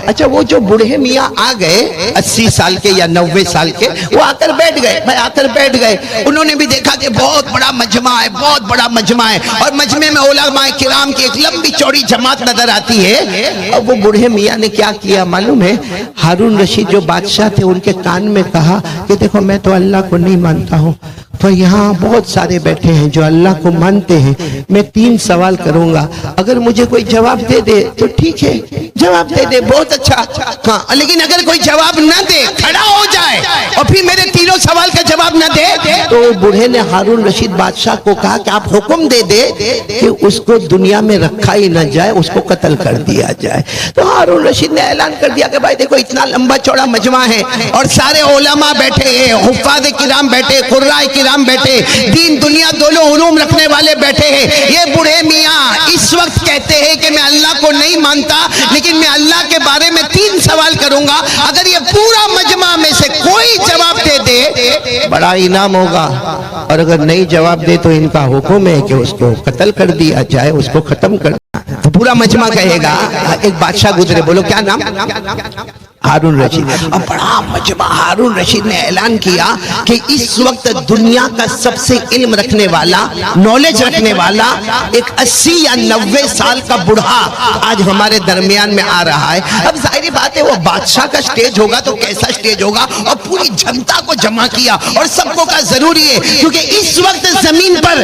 اچھا وہ جو بوڑھے میاں آ گئے 80 سال کے یا 90 سال کے، وہ آ کر بیٹھ گئے، بھائی آ کر بیٹھ گئے، انہوں نے بھی دیکھا کہ بہت بڑا مجمع ہے، بہت بڑا مجمع ہے، اور مجمع میں علماء کرام کی ایک لمبی چوڑی جماعت نظر آتی ہے۔ اور وہ بوڑھے میاں نے کیا کیا معلوم ہے؟ ہارون رشید جو بادشاہ تھے ان کے کان میں کہا کہ دیکھو میں تو اللہ کو نہیں مانتا ہوں، تو یہاں بہت سارے بیٹھے ہیں جو اللہ کو مانتے ہیں، میں 3 سوال کروں گا، اگر مجھے کوئی جواب دے دے تو ٹھیک ہے، جواب دے دے بہت اچھا، ہاں لیکن اگر کوئی جواب نہ دے، کھڑا ہو جائے اور پھر میرے 3 سوال کا جواب نہ دے، تو بوڑھے نے ہارون رشید بادشاہ کو کہا کہ آپ حکم دے دے کہ اس کو دنیا میں رکھا ہی نہ جائے، اس کو قتل کر دیا جائے۔ تو ہارون رشید نے اعلان کر دیا کہ بھائی دیکھو اتنا لمبا چوڑا مجمع ہے اور سارے علماء بیٹھے ہیں، حفاظ کرام بیٹھے، قرائے کرام بیٹھے، دین دنیا دونوں علوم رکھنے والے بیٹھے ہیں، یہ بوڑھے میاں اس وقت کہتے ہیں کہ میں اللہ کو نہیں مانتا لیکن میں اللہ کے بارے میں 3 سوال کروں گا، اگر یہ پورا مجمع میں سے کوئی جواب دے دے بڑا انعام ہوگا، اور اگر نہیں جواب دے تو ان کا حکم ہے کہ اس کو قتل کر دیا جائے، اس کو ختم کر۔ پورا مجمع کہے گا، ایک بادشاہ گزرے، بولو کیا نام؟ ہارون رشید۔ اب بڑا مجمع، ہارون رشید نے اعلان کیا کہ اس وقت دنیا کا سب سے علم رکھنے والا، نالج رکھنے والا ایک 80 یا 90 سال کا بڑھا آج ہمارے درمیان میں آ رہا ہے۔ اب ظاہری بات ہے وہ بادشاہ کا سٹیج ہوگا تو کیسا سٹیج ہوگا، اور پوری جنتا کو جمع کیا، اور سب کو کا ضروری ہے کیونکہ اس وقت زمین پر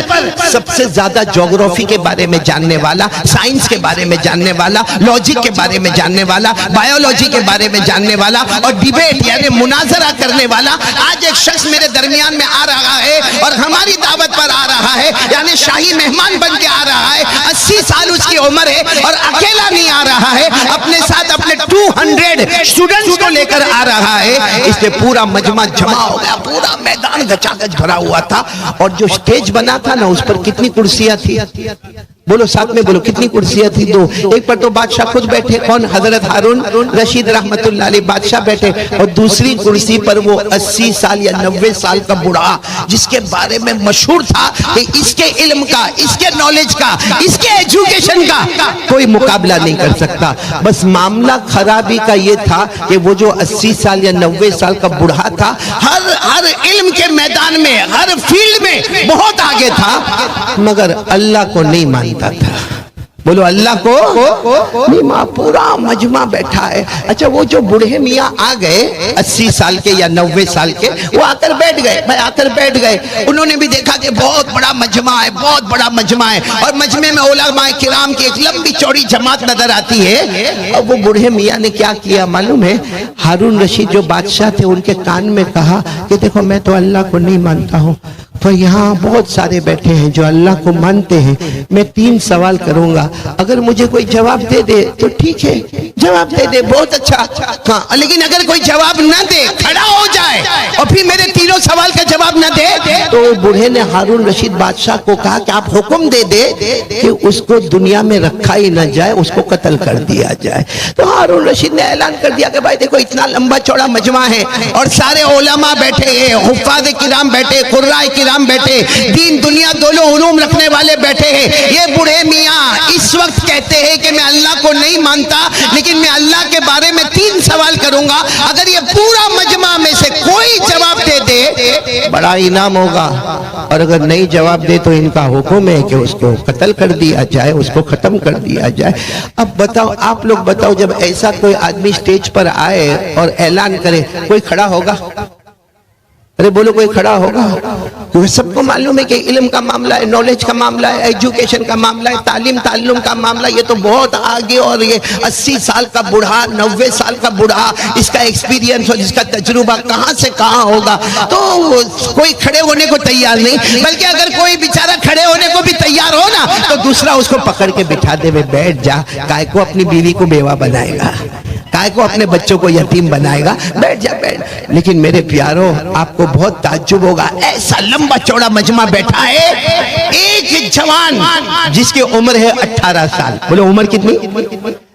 سب سے زیادہ جغرافی کے بارے میں جاننے والا، سائنس کے بارے میں جاننے والا، لاجک کے بارے میں جاننے والا، بایولوجی کے بارے میں جاننے والا اور ڈیبیٹ یعنی مناظرہ کرنے والا آج ایک شخص میرے درمیان میں آ رہا ہے اور ہماری دعوت پر آ رہا ہے، یعنی شاہی مہمان بن کے آ رہا ہے، 80 سال اس کی عمر ہے اور اکیلا نہیں آ رہا ہے، اپنے ساتھ اپنے 200 اسٹوڈنٹس کو لے کر آ رہا ہے۔ اس نے پورا مجمع جمع ہو گیا، پورا میدان گچا گچ بھرا ہوا تھا، اور جو سٹیج بنا تھا نا اس پر کتنی کرسیاں تھی؟ بولو ساتھ میں بولو، کتنی کرسیاں تھی؟ 2۔ ایک پر تو بادشاہ خود بیٹھے، کون؟ حضرت ہارون رشید رحمت اللہ علیہ بادشاہ بیٹھے، اور دوسری کرسی پر وہ 80 سال یا 90 سال کا بڑھا جس کے بارے میں مشہور تھا کہ اس کے علم کا، اس کے نالج کا، اس کے ایجوکیشن کا کوئی مقابلہ نہیں کر سکتا۔ بس معاملہ خرابی کا یہ تھا کہ وہ جو 80 سال یا 90 سال کا بڑھا تھا ہر علم کے میدان میں، ہر فیلڈ میں بہت آگے تھا، مگر اللہ کو نہیں مانتا تھا۔ بولو اللہ کو نہیں ماں۔ پورا مجمع بیٹھا ہے۔ اچھا وہ جو بوڑھے میاں آ گئے 80 سال کے یا 90 سال کے، وہ آ کر بیٹھ گئے، بھائی آ کر بیٹھ گئے، انہوں نے بھی دیکھا کہ بہت بڑا مجمع ہے، بہت بڑا مجمع ہے، اور مجمع میں علماء کرام کی ایک لمبی چوڑی جماعت نظر آتی ہے۔ اور وہ بوڑھے میاں نے کیا کیا معلوم ہے؟ ہارون رشید جو بادشاہ تھے ان کے کان میں کہا کہ دیکھو میں تو اللہ کو نہیں مانتا ہوں، تو یہاں بہت سارے بیٹھے ہیں جو اللہ کو مانتے ہیں، میں 3 سوال کروں گا، اگر مجھے کوئی جواب دے دے تو ٹھیک ہے، جواب دے دے بہت اچھا، ہاں لیکن اگر کوئی جواب نہ دے، کھڑا ہو جائے اور پھر میرے 3 سوال کا جواب نہ دے، تو بوڑھے نے ہارون رشید بادشاہ کو کہا کہ آپ حکم دے دے کہ اس کو دنیا میں رکھا ہی نہ جائے، اس کو قتل کر دیا جائے۔ تو ہارون رشید نے اعلان کر دیا کہ بھائی دیکھو اتنا لمبا چوڑا مجمع ہے اور سارے علماء بیٹھے ہیں، حفاظ کرام بیٹھے، قرائے کرام بیٹھے، دین دنیا دونوں علوم رکھنے والے بیٹھے ہیں، یہ بوڑھے میاں اس وقت کہتے ہیں کہ میں اللہ کو نہیں مانتا لیکن میں اللہ کے بارے میں 3 سوال کروں گا، اگر یہ پورا مجمع میں سے کوئی جواب دے دے بڑا انعام ہوگا، اور اگر نہیں جواب دے تو ان کا حکم ہے کہ اس کو قتل کر دیا جائے، اس کو ختم کر دیا جائے۔ اب بتاؤ، آپ لوگ بتاؤ، جب ایسا کوئی آدمی سٹیج پر آئے اور اعلان کرے، کوئی کھڑا ہوگا؟ ارے بولو کوئی کھڑا ہوگا؟ کیونکہ سب کو معلوم ہے کہ علم کا معاملہ ہے، نالج کا معاملہ ہے، ایجوکیشن کا معاملہ ہے، تعلیم کا معاملہ، یہ تو بہت آگے، اور یہ 80 سال کا بڑھا، 90 سال کا بڑھا، اس کا ایکسپیرینس اور اس کا تجربہ کہاں سے کہاں ہوگا، تو کوئی کھڑے ہونے کو تیار نہیں، بلکہ اگر کوئی بیچارہ کھڑے ہونے کو بھی تیار ہو نا تو دوسرا اس کو پکڑ کے بٹھا دے، بیٹھ جا، کائے کو اپنی بیوی کو بیوہ بنائے گا، کائے کو اپنے بچوں کو یتیم بنائے گا، بیٹھ جا بیٹھ۔ لیکن میرے پیاروں، آپ کو بہت تعجب ہوگا، ایسا لمبا چوڑا مجمع بیٹھا ہے، ایک جوان جس کی عمر ہے 18 سال، بولو عمر کتنی؟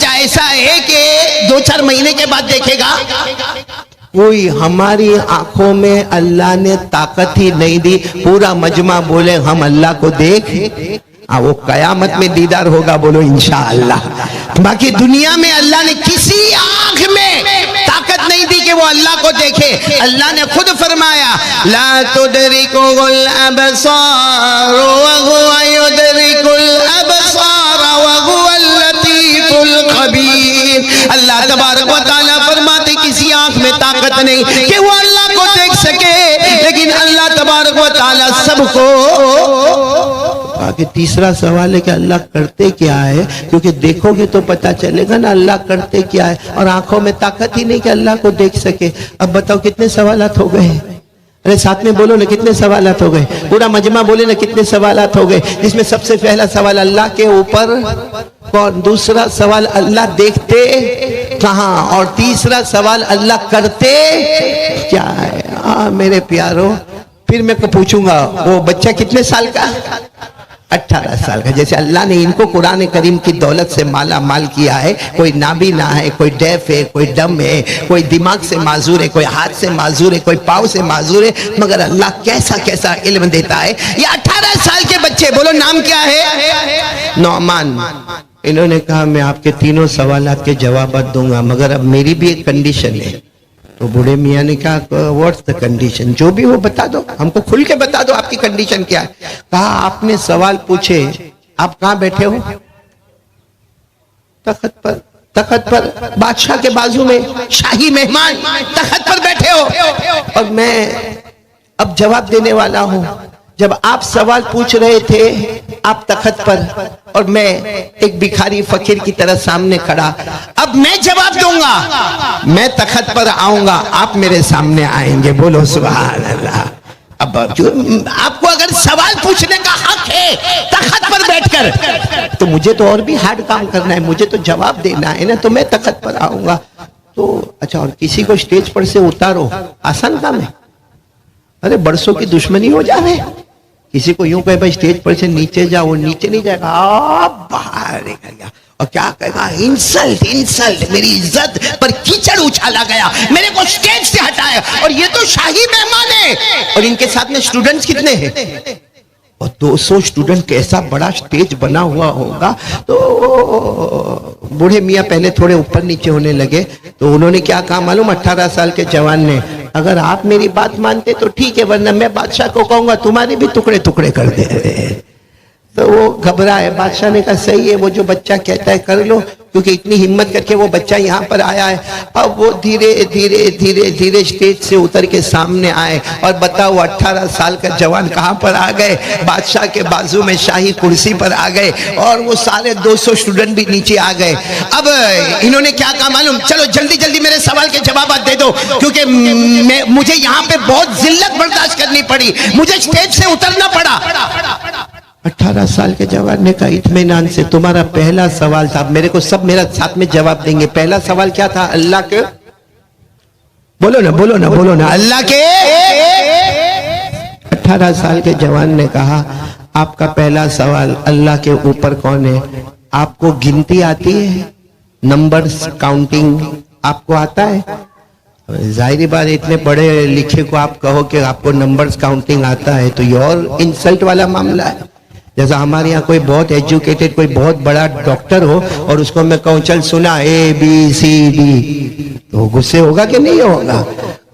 اچھا ایسا ہے کہ 2-4 مہینے کے بعد دیکھے گا؟ کوئی ہماری آنکھوں میں اللہ نے طاقت ہی نہیں دی پورا مجمع بولے ہم اللہ کو دیکھ، وہ قیامت میں دیدار ہوگا، بولو انشاءاللہ۔ باقی دنیا میں اللہ نے کسی آنکھ میں طاقت نہیں دی کہ وہ اللہ کو دیکھے۔ اللہ نے خود فرمایا لا تدرکہ الابصار وہو یدرک الابصار وہو اللطیف الخبیر۔ اللہ تبارک و تعالیٰ فرماتے کسی آنکھ میں طاقت نہیں کہ وہ اللہ کو دیکھ سکے، لیکن اللہ تبارک و تعالیٰ سب کو۔ آگے تیسرا سوال ہے کہ اللہ کرتے کیا ہے، کیونکہ دیکھو گے تو پتا چلے گا نا اللہ کرتے کیا ہے، اور آنکھوں میں طاقت ہی نہیں کہ اللہ کو دیکھ سکے۔ اب بتاؤ کتنے سوالات ہو گئے؟ ارے ساتھ میں بولو نا کتنے سوالات ہو گئے؟ پورا مجمع بولے نا کتنے سوالات ہو گئے؟ جس میں سب سے پہلا سوال اللہ کے اوپر کون، دوسرا سوال اللہ دیکھتے کہاں، اور تیسرا سوال اللہ کرتے کیا ہے۔ میرے پیارو، پھر میں پوچھوں گا وہ بچہ کتنے سال کا؟ 18 سال کا۔ جیسے اللہ نے ان کو قرآن کریم کی دولت سے مالا مال کیا ہے، کوئی نابینا ہے، کوئی ڈیف ہے، کوئی ڈم ہے، کوئی دماغ سے معذور ہے، کوئی ہاتھ سے معذور ہے، کوئی پاؤں سے معذور ہے، مگر اللہ کیسا کیسا علم دیتا ہے۔ یہ 18 سال کے بچے، بولو نام کیا ہے؟ نعمان۔ انہوں نے کہا میں آپ کے تینوں سوالات کے جوابات دوں گا، مگر اب میری بھی ایک کنڈیشن ہے۔ تو بوڑھے میاں نے کہا واٹس دا کنڈیشن، جو بھی ہو بتا دو، ہم کو کھل کے بتا دو آپ کی کنڈیشن کیا ہے۔ کہا آپ نے سوال پوچھے، آپ کہاں بیٹھے ہو؟ تخت پر۔ تخت پر، بادشاہ کے بازو میں، شاہی مہمان تخت پر بیٹھے ہو، اور میں اب جواب دینے والا ہوں۔ جب آپ سوال پوچھ رہے تھے آپ تخت پر، اور میں ایک بھکاری فقیر کی طرح سامنے کھڑا، اب میں جواب دوں گا، میں تخت پر آؤں گا، آپ میرے سامنے آئیں گے، بولو سبحان اللہ۔ اب آپ کو اگر سوال پوچھنے کا حق ہے تخت پر بیٹھ کر، تو مجھے تو اور بھی ہارڈ کام کرنا ہے، مجھے تو جواب دینا ہے نا، تو میں تخت پر آؤں گا۔ تو اچھا، اور کسی کو سٹیج پر سے اتارو، آسان کام ہے؟ ارے برسوں کی دشمنی ہو جاوے۔ کسی کو یوں کہے بھائی سٹیج پر سے نیچے جاؤ، وہ نیچے نہیں جائے گا، باہر نکل گیا، اور کیا کہے گا؟ انسلٹ انسلٹ، میری عزت پر کیچڑ اچھالا گیا، میرے کو سٹیج سے ہٹایا، اور یہ تو شاہی مہمان ہے، اور ان کے ساتھ میں سٹوڈنٹس کتنے ہیں؟ اور 200 سٹوڈنٹ کیسا بڑا سٹیج بنا ہوا ہوگا۔ تو بوڑھے میاں پہلے تھوڑے اوپر نیچے ہونے لگے، تو انہوں نے کیا کہا معلوم؟ 18 سال کے جوان نے، اگر آپ میری بات مانتے تو ٹھیک ہے، ورنہ میں بادشاہ کو کہوں گا تمہارے بھی ٹکڑے ٹکڑے کر دے۔ تو وہ گھبرائے، بادشاہ نے کہا صحیح ہے، وہ جو بچہ کہتا ہے کر لو، کیونکہ اتنی ہمت کر کے وہ بچہ یہاں پر آیا ہے۔ اب وہ دھیرے دھیرے دھیرے دھیرے سٹیج سے اتر کے سامنے آئے، اور بتاؤ 18 سال کا جوان کہاں پر آ گئے؟ بادشاہ کے بازو میں شاہی کرسی پر آ گئے، اور وہ سارے 200 سٹوڈنٹ بھی نیچے آ گئے۔ اب انہوں نے کیا کہا معلوم؟ چلو جلدی جلدی میرے سوال کے جوابات دے دو، کیونکہ مجھے یہاں پہ بہت ذلت برداشت کرنی پڑی، مجھے سٹیج سے اترنا پڑا۔ 18 سال کے جوان نے کہا اطمینان سے، تمہارا پہلا سوال تھا، میرے کو سب میرا ساتھ میں جواب دیں گے، پہلا سوال کیا تھا؟ اللہ کے، بولو نا بولو نا بولو نا، اللہ کے۔ 18 سال کے جوان نے کہا آپ کا پہلا سوال اللہ کے اوپر کون ہے؟ آپ کو گنتی آتی ہے؟ نمبرز کاؤنٹنگ آپ کو آتا ہے؟ ظاہری بات، اتنے پڑھے لکھے کو آپ کہو کہ آپ کو نمبرز کاؤنٹنگ آتا ہے تو یہ اور انسلٹ والا معاملہ ہے۔ جیسا ہمارے یہاں کوئی بہت ایجوکیٹڈ کوئی بہت بڑا ڈاکٹر ہو، اور اس کو میں کہوں چل سنا ABCD، تو وہ غصے ہوگا کہ نہیں ہوگا؟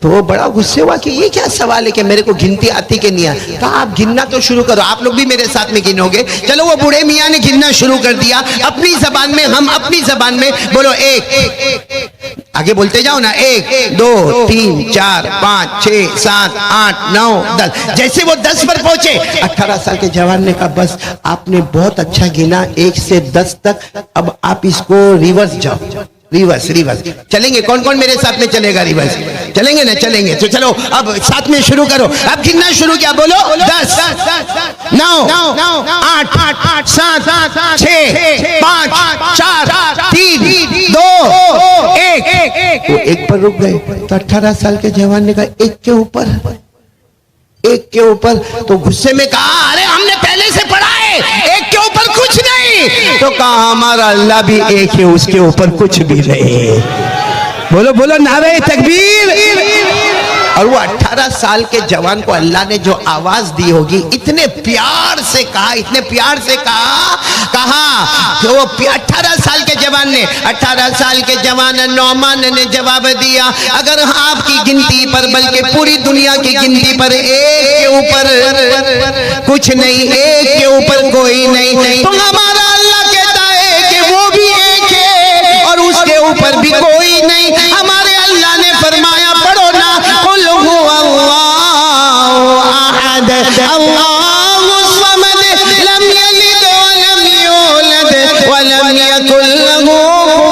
تو وہ بڑا غصے ہوا کہ یہ کیا سوال ہے کہ میرے کو گنتی آتی کہ نہیں آتی؟ کہا آپ گننا تو شروع کرو، آپ لوگ بھی میرے ساتھ میں گنو گے۔ چلو وہ بوڑھے میاں نے گننا شروع کر دیا اپنی زبان میں، ہم اپنی زبان میں، بولو ایک، آگے بولتے جاؤ نا، 1 2 3 4 5 6 7 8 9 10۔ جیسے وہ 10 پر پہنچے، 18 سال کے جوان نے کہا بس آپ نے بہت اچھا گنا 1 سے 10 تک، اب آپ اس کو ریورس جاؤ، ریورس ریورس چلیں گے۔ کون کون میرے ساتھ میں چلے گا ریورس؟ چلیں گے نا؟ چلیں گے تو چلو اب ساتھ میں شروع کرو۔ اب گننا شروع کیا، بولو 10 9 8 7 6 5 4 3 2 1۔ وہ 1 پر رک گئے، تو 18 سال کے جوان نے کہا 1 کے اوپر، 1 کے اوپر، تو غصے میں کہا ارے ہم نے پہلے سے پڑھا ہے 1 کے اوپر کچھ نہیں. تو کہا ہمارا اللہ بھی ایک ہے, اس کے اوپر کچھ بھی نہیں. بولو بولو نعرہ تکبیر. اور وہ 18 سال کے جوان کو اللہ نے جو آواز دی ہوگی, اتنے پیار سے کہا, اتنے پیار سے کہا کہ وہ 18 سال کے جوان نے, 18 سال کے جوان نعمان نے جواب دیا, اگر آپ کی گنتی پر بلکہ پوری دنیا کی گنتی پر ایک کے اوپر کچھ نہیں, ایک کے اوپر کوئی نہیں, تو ہمارا اللہ کہتا ہے کہ وہ بھی ایک ہے اور اس کے اوپر بھی کوئی نہیں. ہمارے اللہ نے فرمایا پڑھو نا, قل هو اللہ احد اللہ الصمد لم یلد ولم یولد ولم یکن له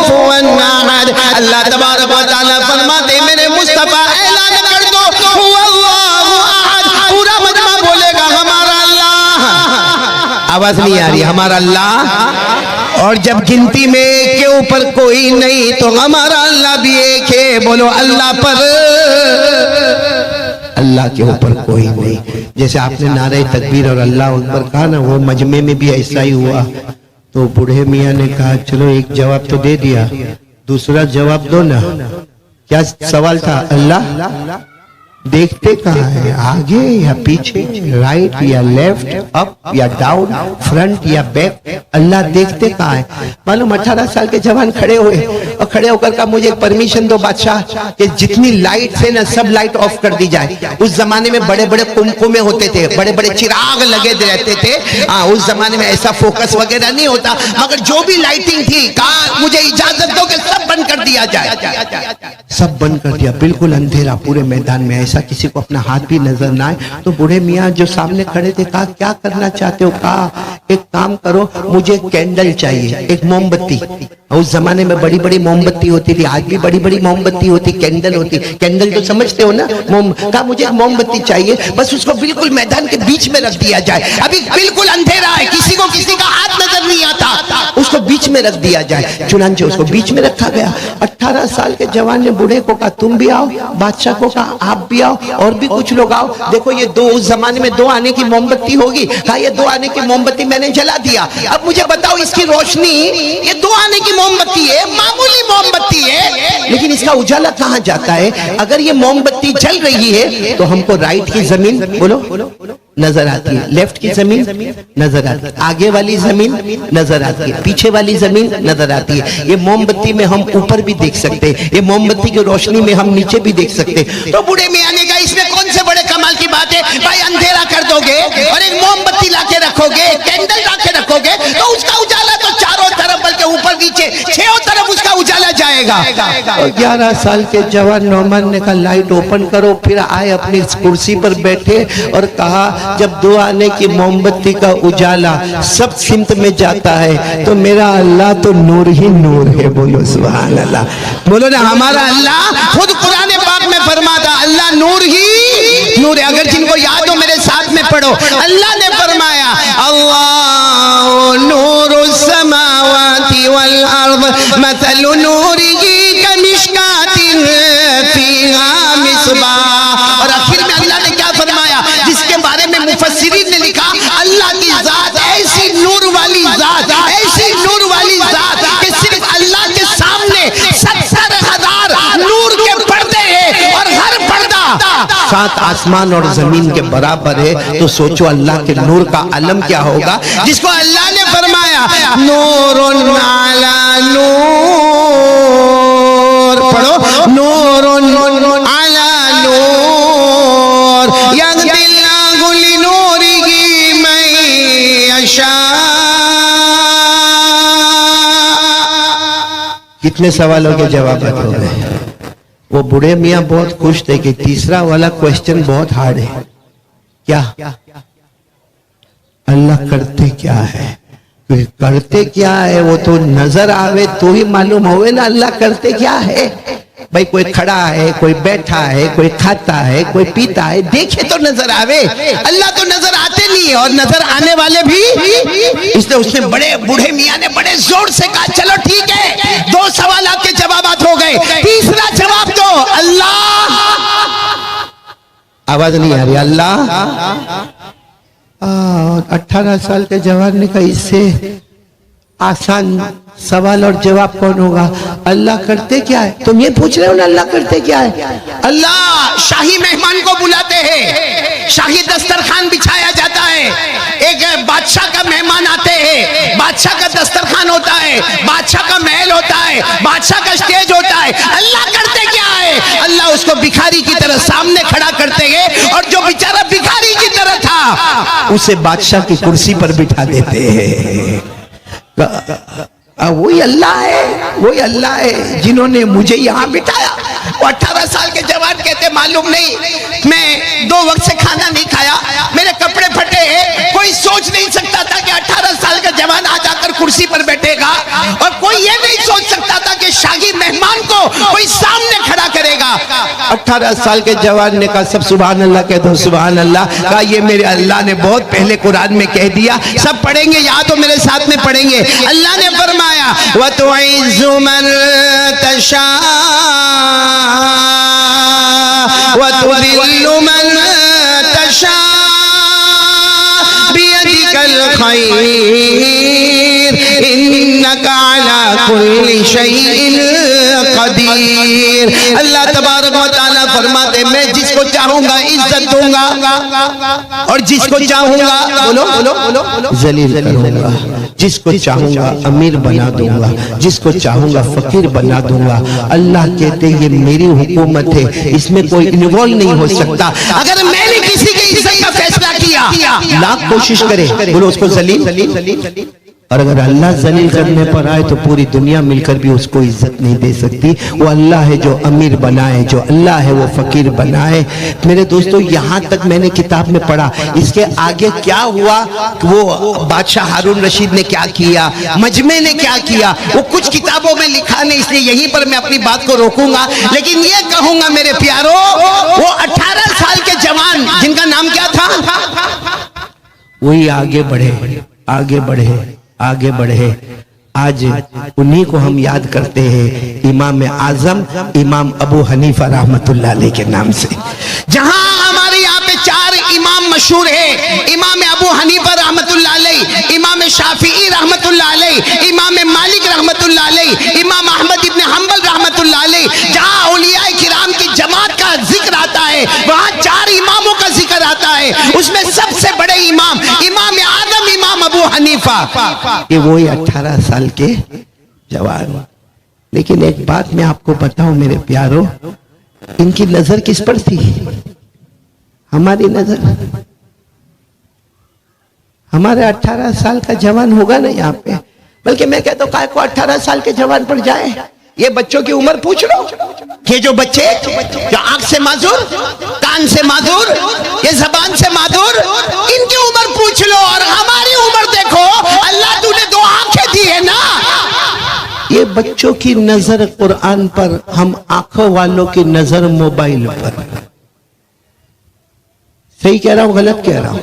کفوا احد. اللہ تبارک و تعالیٰ فرماتے میرے مصطفیٰ اعلان کر دو هو اللہ احد. پورا مجمع بولے گا ہمارا اللہ. آواز نہیں آ رہی, ہمارا اللہ. اور جب گنتی میں ایک کے اوپر کوئی نہیں تو ہمارا اللہ بھی ایک ہے. بولو اللہ پر, اللہ کے اوپر کوئی نہیں. جیسے آپ نے نعرہ تکبیر اور اللہ اکبر کہا نا, وہ مجمع میں بھی ایسا ہی ہوا. تو بوڑھے میاں نے کہا چلو ایک جواب تو دے دیا, دوسرا جواب دو نا. کیا سوال تھا؟ اللہ دیکھتے کہاں ہے, آگے یا پیچھے, رائٹ یا لیفٹ, اپ یا ڈاؤن, فرنٹ یا بیک, اللہ دیکھتے کہاں ہے. معلوم 18 سال کے جوان کھڑے ہوئے اور کھڑے ہو کر کہا مجھے پرمیشن دو بادشاہ کہ جتنی لائٹ ہے نا سب لائٹ آف کر دی جائے. اس زمانے میں بڑے بڑے قمقمے ہوتے تھے, بڑے بڑے چراغ لگے رہتے تھے. اس زمانے میں ایسا فوکس وغیرہ نہیں ہوتا, مگر جو بھی لائٹنگ تھی کہا مجھے اجازت دو کہ سب بند کر دیا جائے. سب بند کر دیا, بالکل اندھیرا پورے میدان میں, ایسا کسی کو اپنا ہاتھ بھی نظر نہ آئے. تو بوڑھے میاں جو سامنے کھڑے تھے کہا کیا کرنا چاہتے ہو؟ کہا ایک کام کرو, مجھے کینڈل چاہیے, ایک موم بتی. اس زمانے میں بڑی بڑی موم بتی ہوتی تھی, آج بھی بڑی بڑی موم بتی ہوتی, کینڈل ہوتی. کینڈل تو سمجھتے ہو نا, موم. کہا مجھے ایک موم بتی چاہیے, بس اس کو بالکل میدان کے بیچ میں رکھ دیا جائے. ابھی بالکل اندھیرا ہے, کسی کو کسی کا ہاتھ نظر نہیں آتا, اس کو بیچ میں رکھ دیا جائے. چنانچہ اس کو بیچ میں رکھا گیا. 18 سال کے جوان نے بوڑھے کو کہا تم بھی آؤ, بادشاہ کو کہا آپ بھی آؤ, اور بھی کچھ لوگ آؤ. دیکھو یہ دو, اس زمانے میں 2 آنے کی موم بتی ہوگی. کہا یہ 2 آنے کی موم بتی میں نے جلا دیا. اب مجھے بتاؤ اس کی روشنی, یہ 2 آنے کی موم بتی ہے, معمولی موم بتی ہے, لیکن اس کا اجالا کہاں جاتا ہے؟ اگر یہ موم بتی جل رہی ہے تو ہم کو رائٹ کی زمین بولو نظر آتی ہے, لیفٹ کی زمین نظر آتی ہے, آگے والی زمین نظر آتی ہے, پیچھے والی زمین نظر آتی ہے. یہ موم بتی میں ہم اوپر بھی دیکھ سکتے, یہ موم بتی کی روشنی میں ہم نیچے بھی دیکھ سکتے. تو بوڑھے میاں نے کہا اس میں کون سے بڑے کمال کی بات ہے بھائی, اندھیرا کر دو گے اور ایک موم بتی لا کے رکھو گے, کینڈل لا کے رکھو گے, تو اس کا اجالا تو چاروں طرف بلکہ اوپر نیچے چھوں طرف اس کا اجالا جائے گا. 11 سال کے جوان نعمان نے کہا لائٹ اوپن کرو. پھر آئے اپنی کرسی پر بیٹھے اور کہا جب 2 آنے کی موم بتی کا اجالا سب سمت میں جاتا ہے تو میرا اللہ تو نور ہی نور ہے. بولو سبحان اللہ. بولو نا ہمارا اللہ خود قرآن پاک میں فرماتا اللہ نور ہی نور ہے. اگر جن کو یاد ہو میرے ساتھ میں پڑھو, اللہ نے فرمایا اللہ نور السماوات والارض مثل نورہ کمشکات فیہا مصباح. اور آخر میں اللہ نے کیا فرمایا, جس کے بارے میں مفسرین نے لکھا اللہ کی ذات ایسی نور والی ذات, ایسی نور والی ذات کہ صرف اللہ کے سامنے 70,000 نور کے پردے ہیں اور ہر پردہ 7 آسمان اور زمین کے برابر ہے. تو سوچو اللہ کے نور کا عالم کیا ہوگا, جس کو اللہ نے فرمایا نور علی نور. پڑھو نور علی نور یہدی اللہ لنورہ من یشاء. کتنے سوالوں کے جوابات ہو گئے. وہ بوڑھے میاں بہت خوش تھے کہ تیسرا والا کوشچن بہت ہارڈ ہے. کیا اللہ کرتے کیا ہے؟ کرتے کیا ہے وہ تو نظر آوے تو ہی معلوم ہوئے نا اللہ کرتے کیا ہے. بھائی کوئی کھڑا ہے, کوئی بیٹھا ہے, کوئی کھاتا ہے, کوئی پیتا ہے, دیکھے تو نظر آوے. اللہ تو نظر آتے نہیں ہے اور نظر آنے والے بھی. اس نے بڑے بوڑھے میاں نے بڑے زور سے کہا چلو ٹھیک ہے, 2 سوالات کے جوابات ہو گئے, تیسرا جواب دو اللہ. آواز نہیں آ رہی. اللہ اور 18 سال کے جوان نے کہا اس سے آسان سوال اور جواب کون ہوگا؟ اللہ کرتے کیا ہے؟ تم یہ پوچھ رہے ہو نا اللہ کرتے کیا ہے؟ اللہ شاہی مہمان کو بلاتے ہیں، شاہی دسترخوان بچھایا جاتا ہے، ایک بادشاہ کا مہمان آتے ہیں، بادشاہ کا دسترخوان ہوتا ہے، بادشاہ کا محل ہوتا ہے، بادشاہ کا سٹیج ہوتا ہے۔ اللہ کرتے کیا ہے؟ اللہ اس کو بھکاری کی طرح سامنے کھڑا کرتے ہیں، اور جو بیچارہ بھکاری کی طرح تھا اسے بادشاہ کی کرسی پر بٹھا دیتے ہیں۔ وہی اللہ ہے، وہی اللہ ہے جنہوں نے مجھے یہاں بٹھایا۔ وہ 18 سال کے جوان کہتے معلوم نہیں، میں 2 وقت سے کھانا نہیں کھایا، میرے کپڑے پھٹے ہیں، کوئی سوچ نہیں سکتا تھا کہ 18 سال کا جوان آ جا کر کرسی پر بیٹھے گا، اور کوئی یہ نہیں سوچ سکتا تھا کہ شاہی مہمان کو کوئی سامنے کھڑا کرے گا۔ 18 سال کے جوان نے کہا سب سبحان اللہ کہہ دو، سبحان اللہ۔ کہا یہ میرے اللہ نے بہت پہلے قرآن میں کہہ دیا، سب پڑھیں گے، یا تو میرے ساتھ میں پڑھیں گے۔ اللہ نے فرمایا وَتُعِزُّ مَن تَشَاءُ وَتُذِلُّ مَن تَشَاءُ بِيَدِكَ الْخَيْرُ إِنَّكَ عَلَى كُلِّ شَيْءٍ قدیر۔ اللہ تبارک و تعالیٰ فرماتے میں جس کو چاہوں گا عزت دوں گا، اور جس کو چاہوں گا بولو ذلیل کروں گا، جس کو چاہوں گا امیر بنا دوں گا، جس کو چاہوں گا فقیر بنا دوں گا۔ اللہ کہتے یہ میری حکومت ہے، اس میں کوئی انوالو نہیں ہو سکتا۔ اگر میں نے کسی کی عزت کا فیصلہ کیا، لاکھ کوشش کرے بولو اس کو ذلیل، اور اگر اللہ ذلیل کرنے پر آئے تو پوری دنیا مل کر بھی اس کو عزت نہیں دے سکتی۔ وہ اللہ ہے جو امیر بنائے، جو اللہ ہے وہ فقیر بنائے۔ میرے دوستو یہاں تک میں نے کتاب میں پڑھا، اس کے آگے کیا ہوا، وہ بادشاہ ہارون رشید نے کیا کیا، مجمع نے کیا کیا، وہ کچھ کتابوں میں لکھا نہیں، اس لیے یہیں پر میں اپنی بات کو روکوں گا۔ لیکن یہ کہوں گا میرے پیارو، وہ 18 سال کے جوان جن کا نام کیا تھا، وہی آگے بڑھے، آگے بڑھے، آگے بڑھے۔ آج انہی کو ہم یاد کرتے ہیں امام اعظم امام ابو حنیفہ رحمت اللہ علیہ کے نام سے۔ جہاں ہمارے یہاں پہ 4 امام مشہور ہیں، امام ابو حنیفہ رحمت اللہ علیہ، امام شافعی رحمت اللہ علیہ، امام مالک رحمت اللہ علیہ، امام احمد ابن حنبل رحمت اللہ علیہ۔ جہاں اولیاء کرام کی جماعت کا ذکر آتا ہے، وہاں 4 اماموں کا ذکر آتا ہے، اس میں سب سے بڑے امام امام اعظم امام ابو حنیفہ، یہ وہی 18 سال کے جوان۔ لیکن ایک بات میں آپ کو بتاؤں میرے پیارو، ان کی نظر کس پر تھی؟ ہماری نظر، ہمارے 18 سال کا جوان ہوگا نا یہاں پہ، بلکہ میں کہتا ہوں کائے کو 18 سال کے جوان پر جائے، یہ بچوں کی عمر پوچھ لو، یہ جو بچے جو آنکھ سے معذور، کان سے معذور، یہ زبان سے معذور، ان کی عمر پوچھ لو، اور ہماری عمر دیکھو، اللہ تو نے 2 آنکھیں دی ہے نا۔ یہ بچوں کی نظر قرآن پر، ہم آنکھوں والوں کی نظر موبائل پر۔ صحیح کہہ رہا ہوں غلط کہہ رہا ہوں؟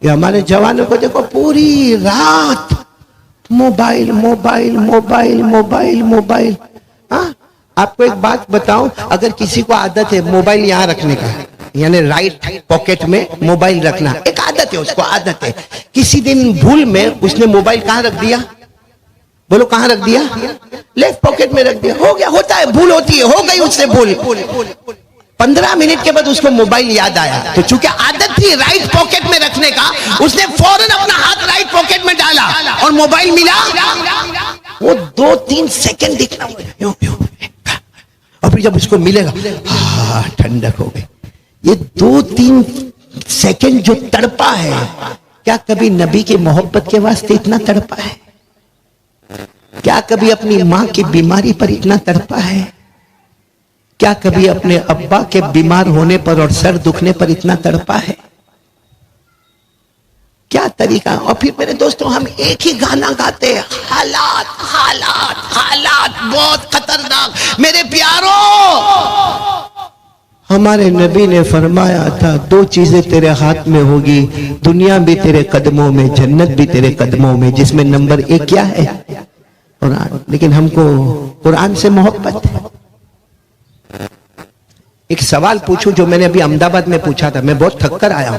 یہ ہمارے جوانوں کو دیکھو پوری رات mobile mobile mobile mobile mobile. ہاں آپ کو ایک بات بتاؤں، اگر کسی کو عادت ہے موبائل یہاں رکھنے کا، یعنی رائٹ پاکٹ میں موبائل رکھنا، ایک عادت ہے، اس کو عادت ہے، کسی دن بھول میں اس نے موبائل کہاں رکھ دیا، بولو کہاں رکھ دیا، لیفٹ پاکٹ میں رکھ دیا، ہو گیا، ہوتا ہے، بھول ہوتی ہے، ہو گئی اس سے بھول۔ 15 منٹ کے بعد اس کو موبائل یاد آیا، تو چونکہ عادت تھی رائٹ پاکٹ میں رکھنے کا، اس نے فوراً اپنا ہاتھ رائٹ پاکٹ میں ڈالا اور موبائل ملا، وہ 2-3 سیکنڈ دکھنا، اور پھر جب اس کو ملے گا ٹھنڈک ہو گئی۔ یہ 2-3 سیکنڈ جو تڑپا ہے، کیا کبھی نبی کی محبت کے واسطے اتنا تڑپا ہے؟ کیا کبھی اپنی ماں کی بیماری پر اتنا تڑپا ہے؟ کیا کبھی اپنے ابا کے بیمار ہونے پر اور سر دکھنے پر اتنا تڑپا ہے؟ کیا طریقہ؟ اور پھر میرے دوستوں ہم ایک ہی گانا گاتے ہیں، حالات حالات حالات بہت خطرناک۔ میرے پیارو، ہمارے نبی نے فرمایا تھا 2 چیزیں تیرے ہاتھ میں ہوگی، دنیا بھی تیرے قدموں میں، جنت بھی تیرے قدموں میں، جس میں نمبر 1 کیا ہے؟ قرآن۔ لیکن ہم کو قرآن سے محبت ہے۔ ایک سوال پوچھوں جو میں نے ابھی احمد آباد میں پوچھا تھا، میں بہت تھک کر آیا ہوں،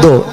2,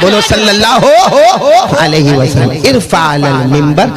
بولو صلی اللہ علیہ وسلم. ارفع علی المنبر.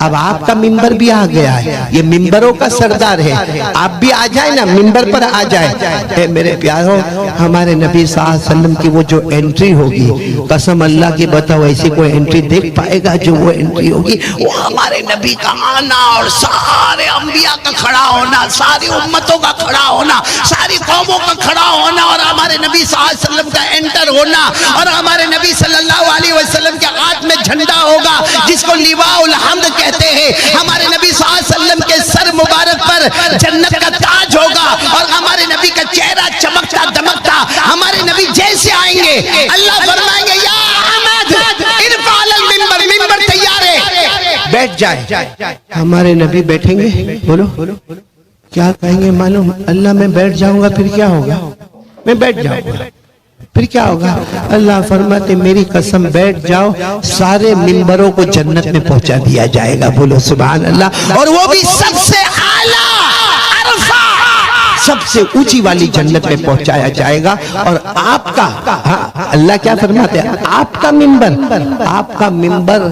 اب آپ کا ممبر بھی آ گیا ہے, یہ ممبروں کا سردار ہے, آپ بھی آ جائیں نا, ممبر پر آ جائیں. اے میرے پیاروں, ہمارے نبی صلی اللہ علیہ وسلم کی وہ جو انٹری ہوگی, قسم اللہ کی بتاؤ ایسی کوئی انٹری دیکھ پائے گا جو وہ انٹری ہوگی, وہ ہمارے نبی کا آنا اور سارے انبیاء کا کھڑا ہونا, ساری امتوں کا کھڑا ہونا, ساری قوموں کا کھڑا ہونا, اور ہمارے نبی صلی اللہ علیہ وسلم کا انٹر ہونا, اور ہمارے نبی صلی اللہ علیہ وسلم کے ہاتھ میں جھنڈا ہوگا جس کو لواء الحمد کہتے ہیں. ہمارے نبی صلی اللہ علیہ وسلم کے سر مبارک پر جنت کا تاج ہوگا, اور ہمارے نبی کا چہرہ چمکتا دمکتا. ہمارے نبی جیسے آئیں گے اللہ فرمائیں گے یا احمد ارفع علی المنبر, ممبر تیار ہے, بیٹھ جائے. ہمارے نبی بیٹھیں گے, بولو کیا کہیں گے معلوم؟ اللہ میں بیٹھ جاؤں گا پھر کیا ہوگا؟ میں بیٹھ جاؤں گا پھر کیا ہوگا؟ اللہ فرماتے میری قسم بیٹھ جاؤ, سارے ممبروں کو جنت میں پہنچا دیا جائے گا. بولو سبحان اللہ. اور وہ بھی سب سے اعلیٰ عرفہ, سب سے اونچی والی جنت میں پہنچایا جائے گا. اور آپ کا اللہ کیا فرماتے ہیں, آپ کا ممبر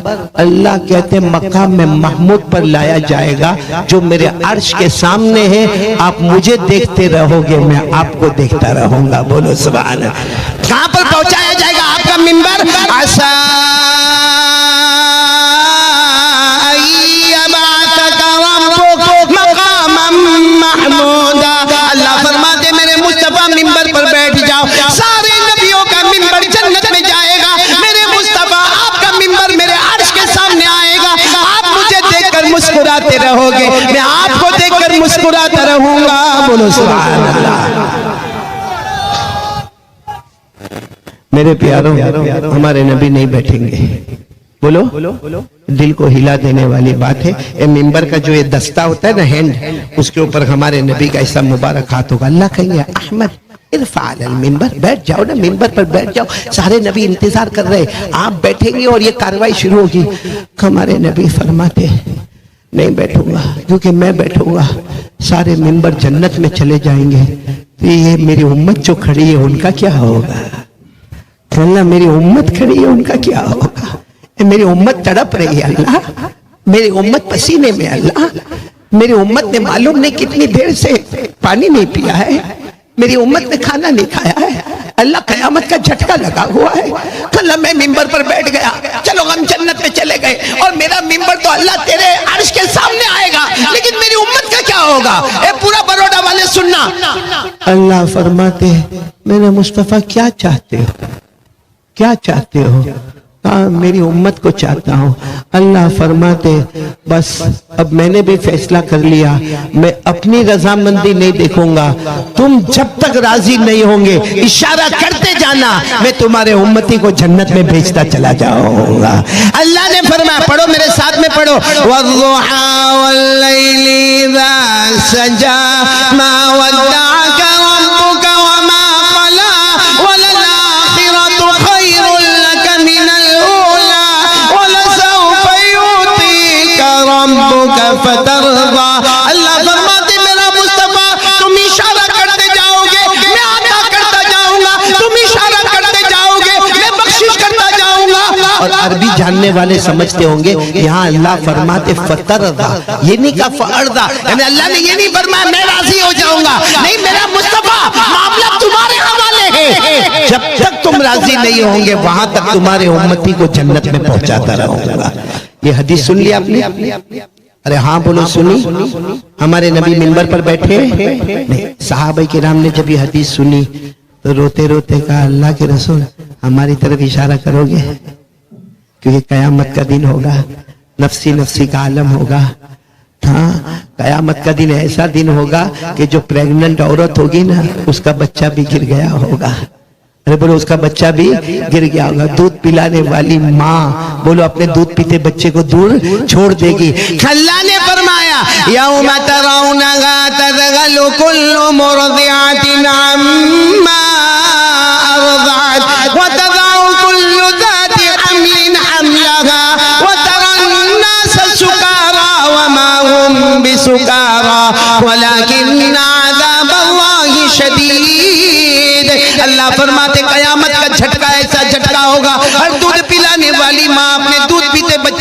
اللہ کہتے ہیں مقام میں محمود پر لایا جائے گا جو میرے عرش کے سامنے ہے. آپ مجھے دیکھتے رہو گے, میں آپ کو دیکھتا رہوں گا. بولو سبحان اللہ. کہاں پر پہنچایا جائے گا آپ کا ممبر؟ اللہ فرماتے میرے مصطفیٰ ممبر پر بیٹھ جاؤ, سارے نبیوں کا ممبر جنت میں جائے گا. میرے مصطفیٰ آپ کا ممبر میرے عرش کے سامنے آئے گا, آپ مجھے دیکھ کر مسکراتے رہو گے, میں آپ کو دیکھ کر مسکراتا رہوں گا. بولو سبحان اللہ. میرے پیاروں, ہمارے نبی نہیں بیٹھیں گے. بولو, دل کو ہلا دینے والی بات ہے. یہ ممبر کا جو یہ دستہ ہوتا ہے نا, ہینڈ, اس کے اوپر ہمارے نبی کا ایسا مبارک ہاتھ ہوگا. اللہ کہیں گے احمد ارفع علی المنبر, بیٹھ جاؤ نا, ممبر پر بیٹھ جاؤ. سارے نبی انتظار کر رہے, آپ بیٹھیں گے اور یہ کاروائی شروع ہوگی. ہمارے نبی فرماتے نہیں بیٹھوں گا, کیونکہ میں بیٹھوں گا سارے ممبر جنت میں چلے جائیں گے. تو یہ میری امت جو کھڑی ہے ان کا کیا ہوگا؟ اللہ میری امت کھڑی ہے ان کا کیا ہوگا؟ میری امت تڑپ رہی ہے اللہ, میری امت پسینے میں اللہ, میری امت نے معلوم نہیں کتنی دیر سے پانی نہیں پیا ہے, میری امت نے کھانا نہیں کھایا ہے. اللہ قیامت کا جھٹکا لگا ہوا ہے. اللہ میں ممبر پر بیٹھ گیا, چلو ہم جنت میں چلے گئے, اور میرا ممبر تو اللہ تیرے عرش کے سامنے آئے گا, لیکن میری امت کا کیا ہوگا؟ اے پورا بروڈا والے سننا. اللہ فرماتے میرے مصطفیٰ کیا چاہتے ہو, کیا چاہتے ہو؟ میری امت کو چاہتا ہوں. اللہ فرماتے بس اب میں نے بھی فیصلہ کر لیا, میں اپنی رضامندی نہیں دیکھوں گا, تم جب تک راضی نہیں ہوں گے اشارہ کرتے جانا, میں تمہارے امتی کو جنت میں بھیجتا چلا جاؤں گا. اللہ نے فرمایا, پڑھو میرے ساتھ میں پڑھو, وَالضُّحَىٰ وَاللَّيْلِ إِذَا سَجَىٰ مَا وَدَّعَكَ رَبُّكَ وَمَا قَلَىٰ وَلَلْآخِرَةُ خَيْرٌ لَكَ مِنَ الْأُولَىٰ وَلَسَوْفَ يُعْطِيكَ رَبُّكَ فَتَرْضَىٰ. اللہ فرماتے میرا مصطفیٰ تم اشارہ کرتے جاؤ گے, میں عطا کرتا جاؤں گا, تم اشارہ کرتے جاؤ گے, میں بخشش کرتا جاؤں گا. اور عربی جاننے والے سمجھتے ہوں گے یہاں اللہ فرماتے فترضا, یہ نہیں کہا فارضا, یعنی اللہ نے یہ نہیں فرمایا میں راضی ہو جاؤں گا. نہیں, میرا مصطفیٰ معاملہ تمہارے حوالے ہے, جب تک تم راضی نہیں ہوں گے وہاں تک تمہارے امتی کو جنت میں پہنچاتا رہوں گا. یہ حدیث سن لیا آپ نے؟ ارے ہاں بولو, سنی. ہمارے نبی منبر پر بیٹھے نہیں, صحابہ کرام نے جب یہ حدیث سنی تو روتے روتے کہا اللہ کے رسول ہماری طرف اشارہ کرو گے, کیونکہ قیامت کا دن ہوگا, نفسی نفسی کا عالم ہوگا. ہاں, قیامت کا دن ایسا دن ہوگا کہ جو پریگننٹ عورت ہوگی نا اس کا بچہ بھی گر گیا ہوگا. ارے بولو اس کا بچہ بھی گر گیا ہوگا. دودھ پلانے والی ماں بولو اپنے دودھ پیتے بچے کو دور چھوڑ دے گی. اللہ نے فرمایا یوم ترونها تذهل كل مرضعة عما ارضعت وتضع كل ذات حمل حملها وترى الناس سكارى وما هم بسكارى ولكن عذاب الله شديد. اللہ فرماتے قیامت کا جھٹکا ایسا جھٹکا ہوگا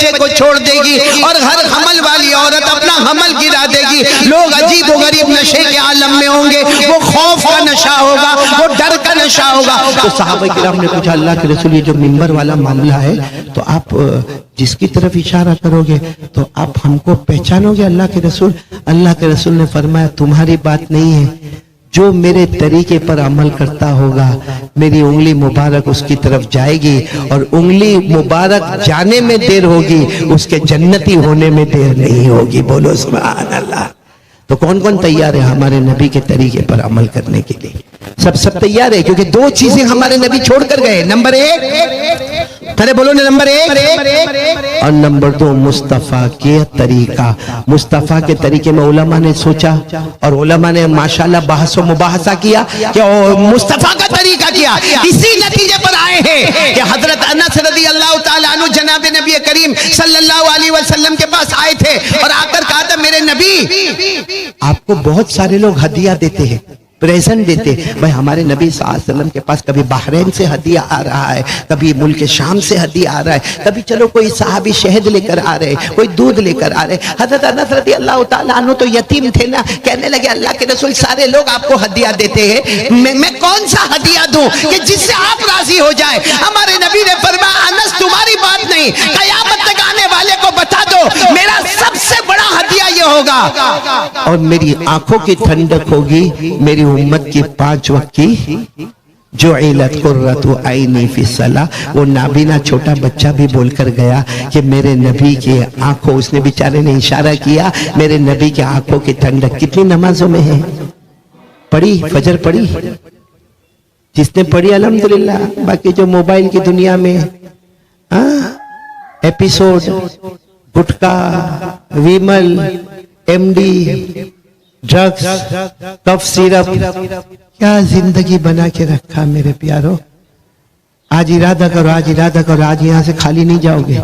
بچے کو چھوڑ دے گی اور ہر حمل والی عورت اپنا حمل گرا دے گی. لوگ عجیب و غریب نشے کے عالم میں ہوں گے. وہ خوف کا نشہ ہوگا, وہ ڈر کا نشہ ہوگا. تو صحابہ کرام نے پوچھا اللہ کے رسول یہ جو منبر والا معاملہ ہے تو آپ جس کی طرف اشارہ کرو گے تو آپ ہم کو پہچانو گے اللہ کے رسول؟ اللہ کے رسول نے فرمایا تمہاری بات نہیں ہے, جو میرے طریقے پر عمل کرتا ہوگا میری انگلی مبارک اس کی طرف جائے گی, اور انگلی مبارک جانے میں دیر ہوگی, اس کے جنتی ہونے میں دیر نہیں ہوگی. بولو سبحان اللہ. تو کون کون تیار ہے ہمارے نبی کے طریقے پر عمل کرنے کے لیے؟ سب تیار ہے, کیونکہ دو چیزیں ہمارے نبی چھوڑ کر گئے. نمبر ایک, ارے بولو نا, نمبر ایک, اور نمبر دو مصطفیٰ کے طریقہ. مصطفیٰ کے طریقے میں علماء نے سوچا اور علماء نے ماشاءاللہ بحث و مباحثہ کیا کہ مصطفیٰ کا طریقہ کیا. اسی نتیجے پر آئے ہیں کہ حضرت انس رضی اللہ تعالیٰ عنہ جناب نبی کریم صلی اللہ علیہ وسلم کے پاس آئے تھے اور آ کر کہا تھا میرے نبی آپ کو بہت سارے لوگ ہدیہ دیتے ہیں, پریزنٹ دیتے. بھائی ہمارے نبی صلی اللہ علیہ وسلم کے پاس کبھی بحرین سے ہدیہ آ رہا ہے, کبھی ملک شام سے ہدیہ آ رہا ہے, کبھی چلو کوئی صحابی شہد لے کر آ رہے, کوئی دودھ لے کر آ رہے. حضرت انس رضی اللہ تعالیٰ عنہ تو یتیم تھے نا, کہنے لگے اللہ کے رسول سارے لوگ آپ کو ہدیہ دیتے ہیں, میں کون سا ہدیہ دوں کہ جس سے آپ راضی ہو جائے؟ ہمارے نبی نے فرمایا انس تمہاری بات نہیں, قیامت تک آنے والے کو بتا دو میرا سب سے بڑا ہدیہ یہ ہوگا اور میری آنکھوں کی ٹھنڈک ہوگی, میری امت کی 5 وقت کی جعلت قرۃ عینی فی الصلاۃ. وہ نابینا چھوٹا بچہ بھی بول کر گیا کہ میرے نبی کی آنکھوں, اس نے بیچارے نے اشارہ کیا, میرے نبی کی آنکھوں کی ٹھنڈک کتنی نمازوں میں ہے. پڑھی فجر پڑھی, جس نے پڑھی الحمدللہ. باقی جو موبائل کی دنیا میں ایپیسوڈ, گٹکا, ویمل, ایم ڈی, ڈرگز, کف سیرپ, کیا زندگی بنا کے رکھا میرے پیارو. آج ارادہ کرو, آج ارادہ کرو, آج یہاں سے خالی نہیں جاؤ گے.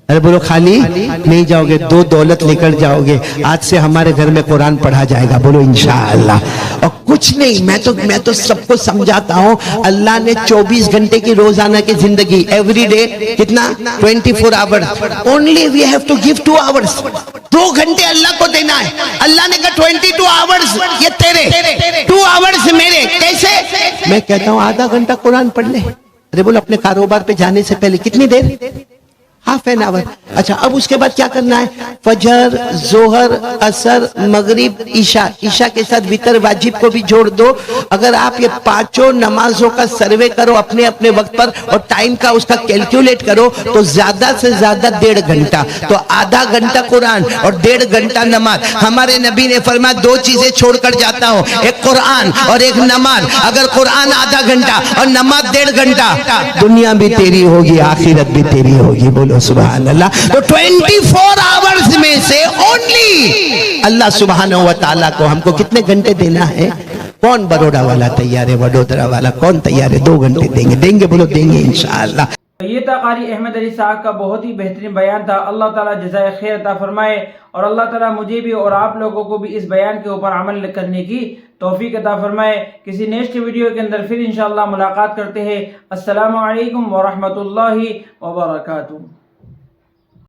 ارے بولو خالی نہیں جاؤ گے, 2 دولت لے کر جاؤ گے. آج سے ہمارے گھر میں قرآن پڑھا جائے گا, بولو انشاءاللہ. اور کچھ نہیں, میں تو سب کو سمجھاتا ہوں, اللہ نے 24 گھنٹے کی روزانہ کی زندگی, ایوری ڈے کتنا 24 hours, only we have to give 2 hours. 2 گھنٹے اللہ کو دینا ہے. اللہ نے کہا 22 آورز یہ تیرے, 2 آورز میرے. کیسے؟ میں کہتا ہوں آدھا گھنٹہ قرآن پڑھ لے. ارے بولو اپنے کاروبار پہ جانے سے پہلے کتنی دیر؟ Half an hour. اچھا اب اس کے بعد کیا کرنا ہے؟ فجر, ظہر, عصر, مغرب, عشاء. عشاء کے ساتھ وتر واجب کو بھی جوڑ دو. اگر آپ یہ 5 نمازوں کا سروے کرو اپنے اپنے وقت پر اور ٹائم کا اس کا کیلکولیٹ کرو تو زیادہ سے زیادہ 1.5 گھنٹہ. تو آدھا گھنٹہ قرآن اور 1.5 گھنٹہ نماز. ہمارے نبی نے فرمایا 2 چیزیں چھوڑ کر جاتا ہوں, ایک قرآن اور ایک نماز. اگر قرآن آدھا گھنٹہ اور نماز 1.5 گھنٹہ, دنیا بھی تیری ہوگی, آخرت بھی تیری ہوگی. بولو سبحان اللہ. تو 24 آورز میں سے اونلی اللہ سبحانہ و تعالیٰ کو ہم کو کتنے گھنٹے دینا ہے؟ کون بروڑا والا تیار ہے, وڈودرا والا کون تیار ہے 2 گھنٹے دیں گے؟ بولو دیں گے انشاءاللہ. یہ تھا قاری احمد علی صاحب کا بہت ہی بہترین بیان تھا. اللہ تعالیٰ جزائے خیر عطا فرمائے, اور اللہ تعالیٰ مجھے بھی اور آپ لوگوں کو بھی اس بیان کے اوپر عمل کرنے کی توفیق عطا فرمائے. کسی نیکسٹ ویڈیو کے اندر پھر انشاءاللہ ملاقات کرتے ہیں. السلام علیکم ورحمۃ اللہ وبرکاتہ.